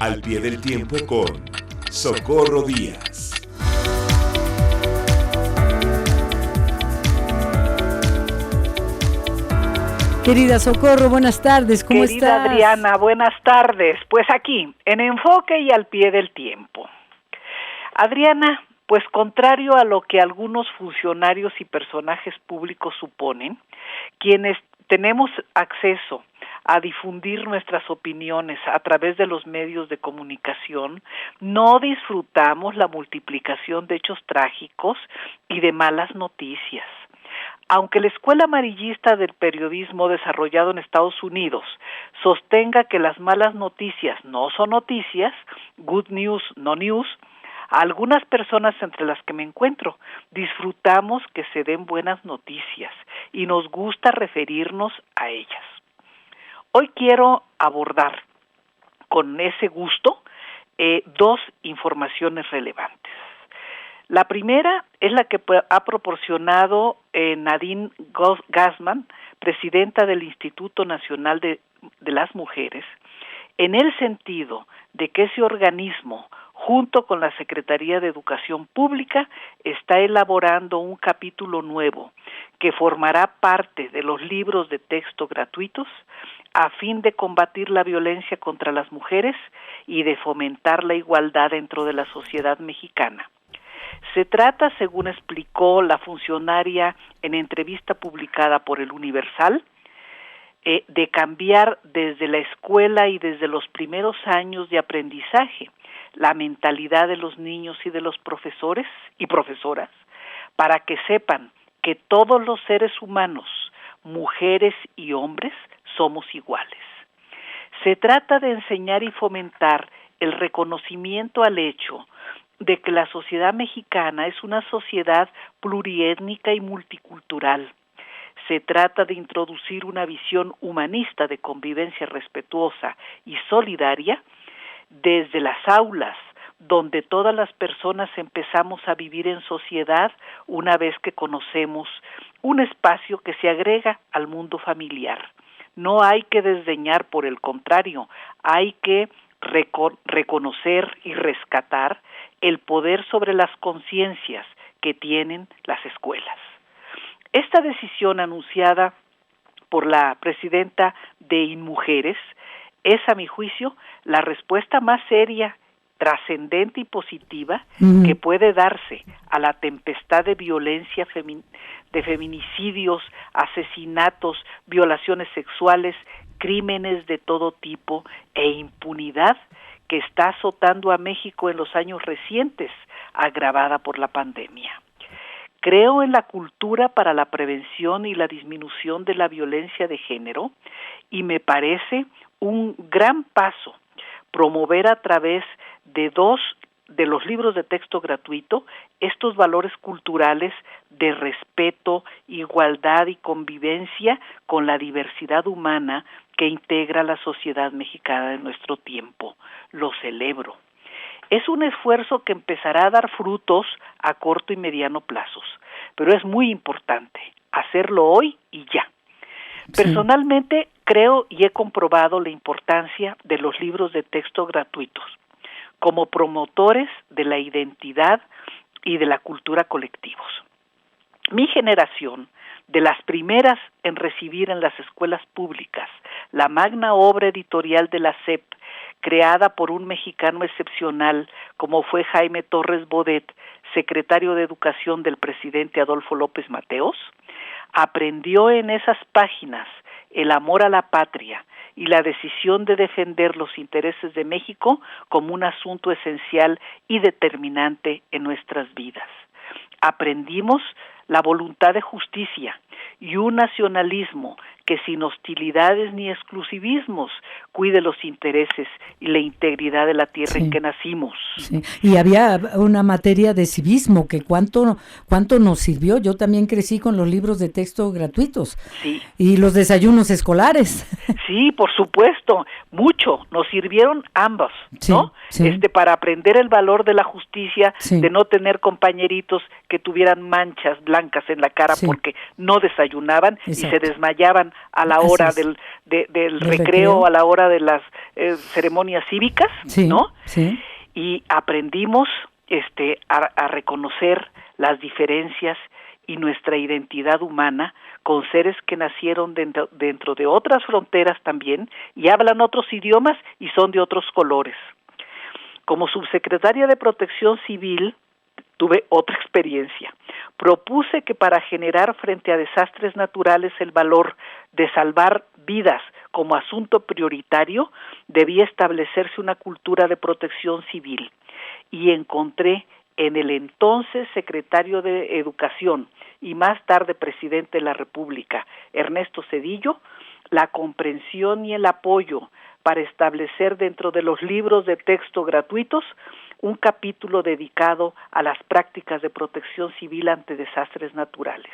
Al pie del tiempo con Socorro Díaz. Querida Socorro, buenas tardes, ¿cómo estás? Querida Adriana, buenas tardes. Pues aquí, en Enfoque y al pie del tiempo. Adriana, pues contrario a lo que algunos funcionarios y personajes públicos suponen, quienes tenemos acceso a difundir nuestras opiniones a través de los medios de comunicación, no disfrutamos la multiplicación de hechos trágicos y de malas noticias. Aunque la escuela amarillista del periodismo desarrollado en Estados Unidos sostenga que las malas noticias no son noticias, good news, no news, algunas personas entre las que me encuentro disfrutamos que se den buenas noticias y nos gusta referirnos a ellas. Hoy quiero abordar con ese gusto dos informaciones relevantes. La primera es la que ha proporcionado Nadine Gassman, presidenta del Instituto Nacional de las Mujeres, en el sentido de que ese organismo, junto con la Secretaría de Educación Pública, está elaborando un capítulo nuevo que formará parte de los libros de texto gratuitos a fin de combatir la violencia contra las mujeres y de fomentar la igualdad dentro de la sociedad mexicana. Se trata, según explicó la funcionaria en entrevista publicada por El Universal, de cambiar desde la escuela y desde los primeros años de aprendizaje la mentalidad de los niños y de los profesores y profesoras para que sepan que todos los seres humanos, mujeres y hombres, somos iguales. Se trata de enseñar y fomentar el reconocimiento al hecho de que la sociedad mexicana es una sociedad pluriétnica y multicultural. Se trata de introducir una visión humanista de convivencia respetuosa y solidaria desde las aulas, donde todas las personas empezamos a vivir en sociedad una vez que conocemos un espacio que se agrega al mundo familiar. No hay que desdeñar, por el contrario, hay que reconocer y rescatar el poder sobre las conciencias que tienen las escuelas. Esta decisión anunciada por la presidenta de InMujeres es, a mi juicio, la respuesta más seria, trascendente y positiva que puede darse a la tempestad de violencia, de feminicidios, asesinatos, violaciones sexuales, crímenes de todo tipo e impunidad que está azotando a México en los años recientes, agravada por la pandemia. Creo en la cultura para la prevención y la disminución de la violencia de género y me parece un gran paso promover a través de los libros de texto gratuito estos valores culturales de respeto, igualdad y convivencia con la diversidad humana que integra la sociedad mexicana de nuestro tiempo. Lo celebro. Es un esfuerzo que empezará a dar frutos a corto y mediano plazos, pero es muy importante hacerlo hoy y ya. Sí. Personalmente creo y he comprobado la importancia de los libros de texto gratuitos como promotores de la identidad y de la cultura colectivos. Mi generación, de las primeras en recibir en las escuelas públicas la magna obra editorial de la SEP, creada por un mexicano excepcional como fue Jaime Torres Bodet, secretario de Educación del presidente Adolfo López Mateos, aprendió en esas páginas el amor a la patria y la decisión de defender los intereses de México como un asunto esencial y determinante en nuestras vidas. Aprendimos la voluntad de justicia y un nacionalismo que sin hostilidades ni exclusivismos cuide los intereses y la integridad de la tierra en que nacimos. Sí. Y había una materia de civismo que cuánto nos sirvió. Yo también crecí con los libros de texto gratuitos. Sí. Y los desayunos escolares. Sí, por supuesto, mucho. Nos sirvieron ambos, ¿no? Sí. Para aprender el valor de la justicia, de no tener compañeritos que tuvieran manchas blancas en la cara porque no desayunaban y se desmayaban a la hora del recreo a la hora de las ceremonias cívicas, sí, ¿no? Sí. Y aprendimos a reconocer las diferencias y nuestra identidad humana con seres que nacieron dentro de otras fronteras también y hablan otros idiomas y son de otros colores. Como subsecretaria de Protección Civil tuve otra experiencia. Propuse que para generar frente a desastres naturales el valor de salvar vidas como asunto prioritario, debía establecerse una cultura de protección civil. Y encontré en el entonces secretario de Educación y más tarde presidente de la República, Ernesto Zedillo, la comprensión y el apoyo para establecer dentro de los libros de texto gratuitos un capítulo dedicado a las prácticas de protección civil ante desastres naturales.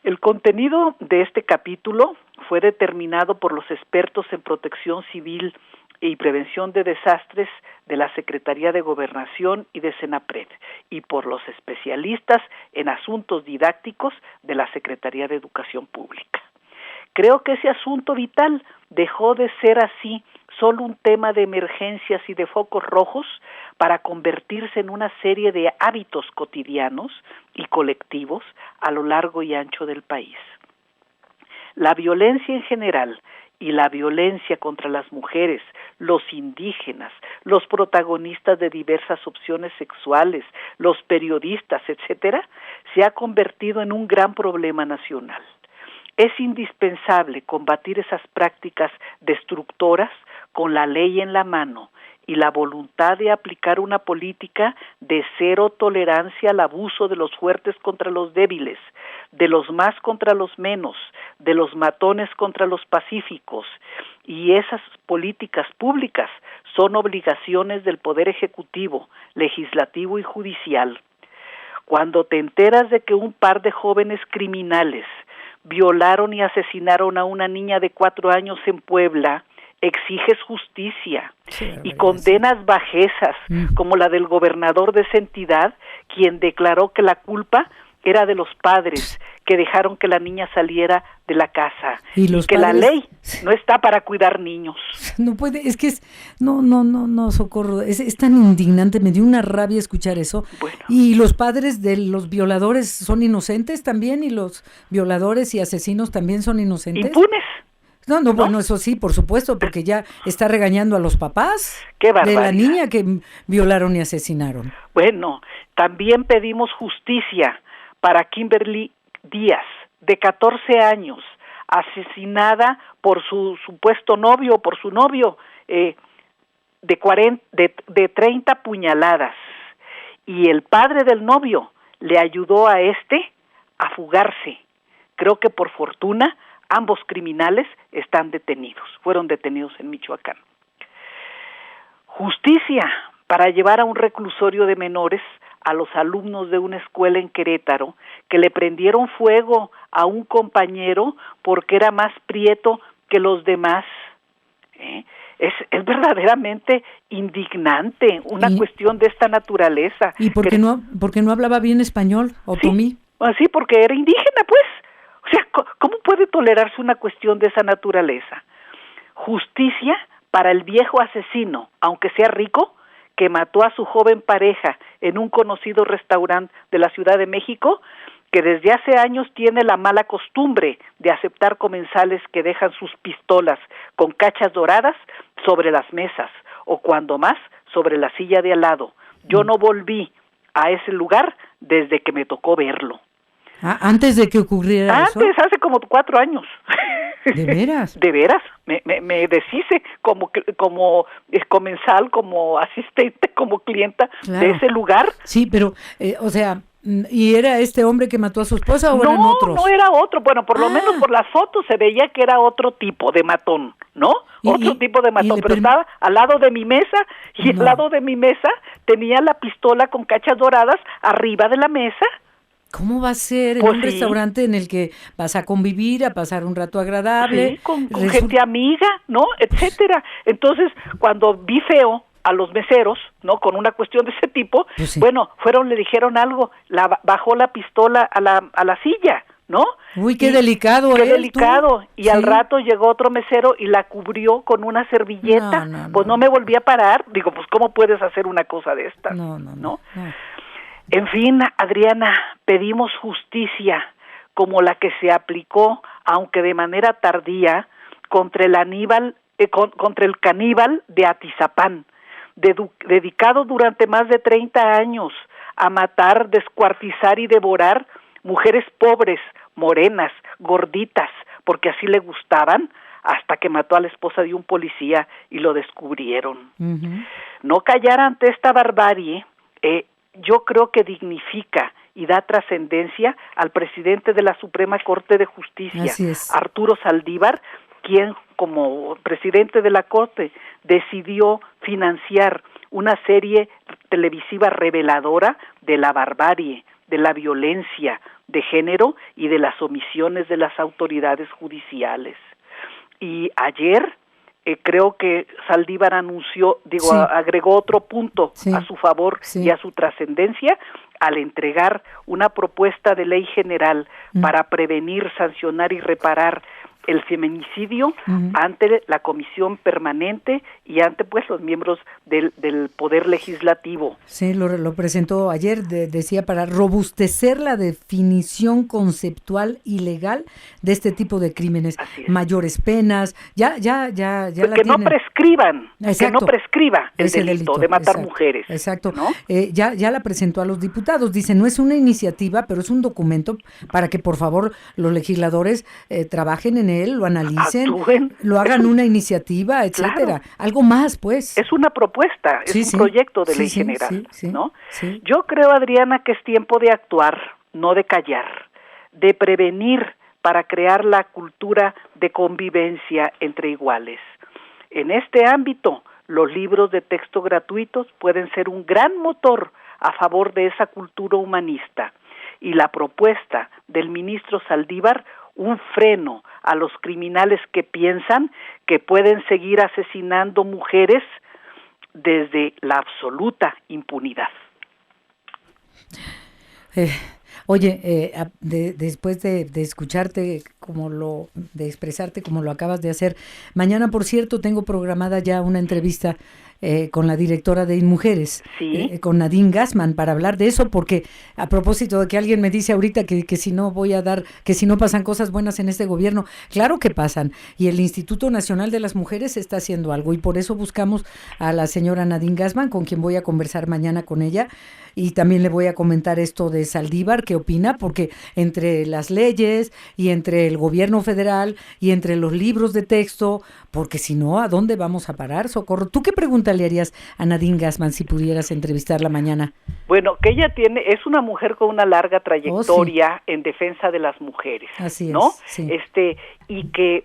El contenido de este capítulo fue determinado por los expertos en protección civil y prevención de desastres de la Secretaría de Gobernación y de Senapred y por los especialistas en asuntos didácticos de la Secretaría de Educación Pública. Creo que ese asunto vital dejó de ser así solo un tema de emergencias y de focos rojos para convertirse en una serie de hábitos cotidianos y colectivos a lo largo y ancho del país. La violencia en general y la violencia contra las mujeres, los indígenas, los protagonistas de diversas opciones sexuales, los periodistas, etcétera, se ha convertido en un gran problema nacional. Es indispensable combatir esas prácticas destructoras con la ley en la mano y la voluntad de aplicar una política de cero tolerancia al abuso de los fuertes contra los débiles, de los más contra los menos, de los matones contra los pacíficos. Y esas políticas públicas son obligaciones del Poder Ejecutivo, Legislativo y Judicial. Cuando te enteras de que un par de jóvenes criminales violaron y asesinaron a una niña de 4 años en Puebla, exiges justicia y condenas bajezas como la del gobernador de esa entidad, quien declaró que la culpa era de los padres que dejaron que la niña saliera de la casa y que padres, la ley no está para cuidar niños. No puede, es que no, Socorro, es tan indignante, me dio una rabia escuchar eso. Bueno. Y los padres de los violadores son inocentes también, y los violadores y asesinos también son inocentes. Impunes. No, bueno, eso sí, por supuesto, porque ya está regañando a los papás de la niña que violaron y asesinaron. Bueno, también pedimos justicia para Kimberly Díaz, de 14 años, asesinada por su supuesto novio, por su novio, de 30 puñaladas. Y el padre del novio le ayudó a a fugarse. Creo que por fortuna ambos criminales fueron detenidos en Michoacán. Justicia para llevar a un reclusorio de menores a los alumnos de una escuela en Querétaro que le prendieron fuego a un compañero porque era más prieto que los demás. Es verdaderamente indignante una cuestión de esta naturaleza. ¿Y por qué no hablaba bien español, Otomí? Sí, porque era indígena, pues. O sea, ¿cómo puede tolerarse una cuestión de esa naturaleza? Justicia para el viejo asesino, aunque sea rico, que mató a su joven pareja en un conocido restaurante de la Ciudad de México, que desde hace años tiene la mala costumbre de aceptar comensales que dejan sus pistolas con cachas doradas sobre las mesas, o cuando más, sobre la silla de al lado. Yo no volví a ese lugar desde que me tocó verlo. Antes de que ocurriera eso. Antes, hace como 4 años. ¿De veras? De veras, me deshice como comensal, como asistente, como clienta de ese lugar. Sí, pero, o sea, ¿y era este hombre que mató a su esposa o eran otros? No, era otro. Bueno, por lo menos por las fotos se veía que era otro tipo de matón, ¿no? Otro tipo de matón, pero estaba al lado de mi mesa y al lado de mi mesa tenía la pistola con cachas doradas arriba de la mesa. ¿Cómo va a ser en un restaurante en el que vas a convivir, a pasar un rato agradable? Sí, con gente amiga, ¿no? Etcétera. Entonces, cuando vi feo a los meseros, ¿no? Con una cuestión de ese tipo, le dijeron algo, bajó la pistola a la silla, ¿no? Uy, qué delicado. Qué delicado. Y sí. Al rato llegó otro mesero y la cubrió con una servilleta. No me volví a parar. Digo, pues, ¿cómo puedes hacer una cosa de estas? No. En fin, Adriana, pedimos justicia como la que se aplicó, aunque de manera tardía, contra el caníbal de Atizapán, dedicado durante más de 30 años a matar, descuartizar y devorar mujeres pobres, morenas, gorditas, porque así le gustaban, hasta que mató a la esposa de un policía y lo descubrieron. Uh-huh. No callar ante esta barbarie, yo creo que dignifica y da trascendencia al presidente de la Suprema Corte de Justicia, Arturo Saldívar, quien como presidente de la Corte decidió financiar una serie televisiva reveladora de la barbarie, de la violencia de género y de las omisiones de las autoridades judiciales. Y ayer creo que Saldívar agregó otro punto a su favor y a su trascendencia al entregar una propuesta de ley general para prevenir, sancionar y reparar el feminicidio ante la Comisión Permanente y ante los miembros del Poder Legislativo. Sí, lo presentó ayer, decía, para robustecer la definición conceptual y legal de este tipo de crímenes, mayores penas, ya que no prescriban, que no prescriba el delito de matar mujeres. Exacto, ¿no? Ya la presentó a los diputados, dice, no es una iniciativa, pero es un documento para que por favor los legisladores trabajen en él, lo analicen, lo hagan una iniciativa, etcétera. Claro. Algo más, pues. Es una propuesta, es un proyecto de ley general, ¿no? Sí. Yo creo, Adriana, que es tiempo de actuar, no de callar, de prevenir para crear la cultura de convivencia entre iguales. En este ámbito, los libros de texto gratuitos pueden ser un gran motor a favor de esa cultura humanista. Y la propuesta del ministro Saldívar, un freno a los criminales que piensan que pueden seguir asesinando mujeres desde la absoluta impunidad. Oye, después de escucharte de expresarte como lo acabas de hacer, mañana, por cierto, tengo programada ya una entrevista con la directora de InMujeres, con Nadine Gassman, para hablar de eso, porque a propósito de que alguien me dice ahorita que si no que si no pasan cosas buenas en este gobierno, claro que pasan, y el Instituto Nacional de las Mujeres está haciendo algo, y por eso buscamos a la señora Nadine Gassman, con quien voy a conversar mañana con ella, y también le voy a comentar esto de Saldívar, qué opina, porque entre las leyes y entre el gobierno federal y entre los libros de texto, porque si no, ¿a dónde vamos a parar, Socorro? ¿Tú qué pregunta le harías a Nadine Gassman si pudieras entrevistarla mañana? Bueno, que ella es una mujer con una larga trayectoria en defensa de las mujeres. Así es, ¿no? Sí. Y que,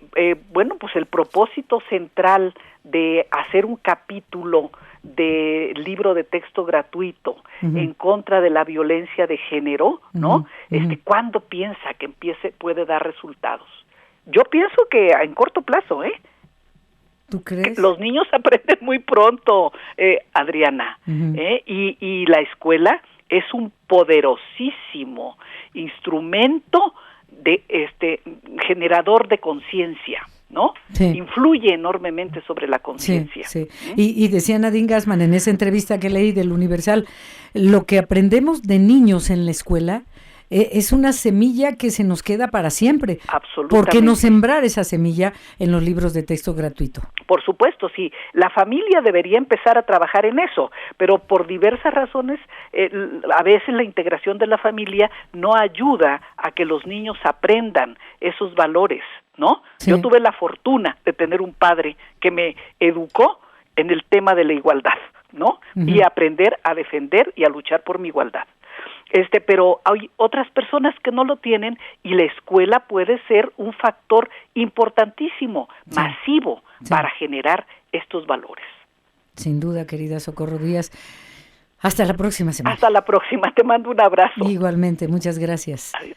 pues el propósito central de hacer un capítulo de libro de texto gratuito en contra de la violencia de género, ¿no? ¿Cuándo piensa que puede dar resultados? Yo pienso que en corto plazo, ¿Tú crees? Los niños aprenden muy pronto, Adriana, y la escuela es un poderosísimo instrumento de generador de conciencia, ¿no? Sí. Influye enormemente sobre la conciencia. Sí. Y decía Nadine Gassman en esa entrevista que leí del Universal, lo que aprendemos de niños en la escuela es una semilla que se nos queda para siempre. Absolutamente. ¿Por qué no sembrar esa semilla en los libros de texto gratuito? Por supuesto, sí. La familia debería empezar a trabajar en eso, pero por diversas razones, a veces la integración de la familia no ayuda a que los niños aprendan esos valores, ¿no? Sí. Yo tuve la fortuna de tener un padre que me educó en el tema de la igualdad, ¿no? Y aprender a defender y a luchar por mi igualdad. Pero hay otras personas que no lo tienen y la escuela puede ser un factor importantísimo, masivo, para generar estos valores. Sin duda, querida Socorro Díaz. Hasta la próxima semana. Hasta la próxima. Te mando un abrazo. Igualmente. Muchas gracias. Adiós.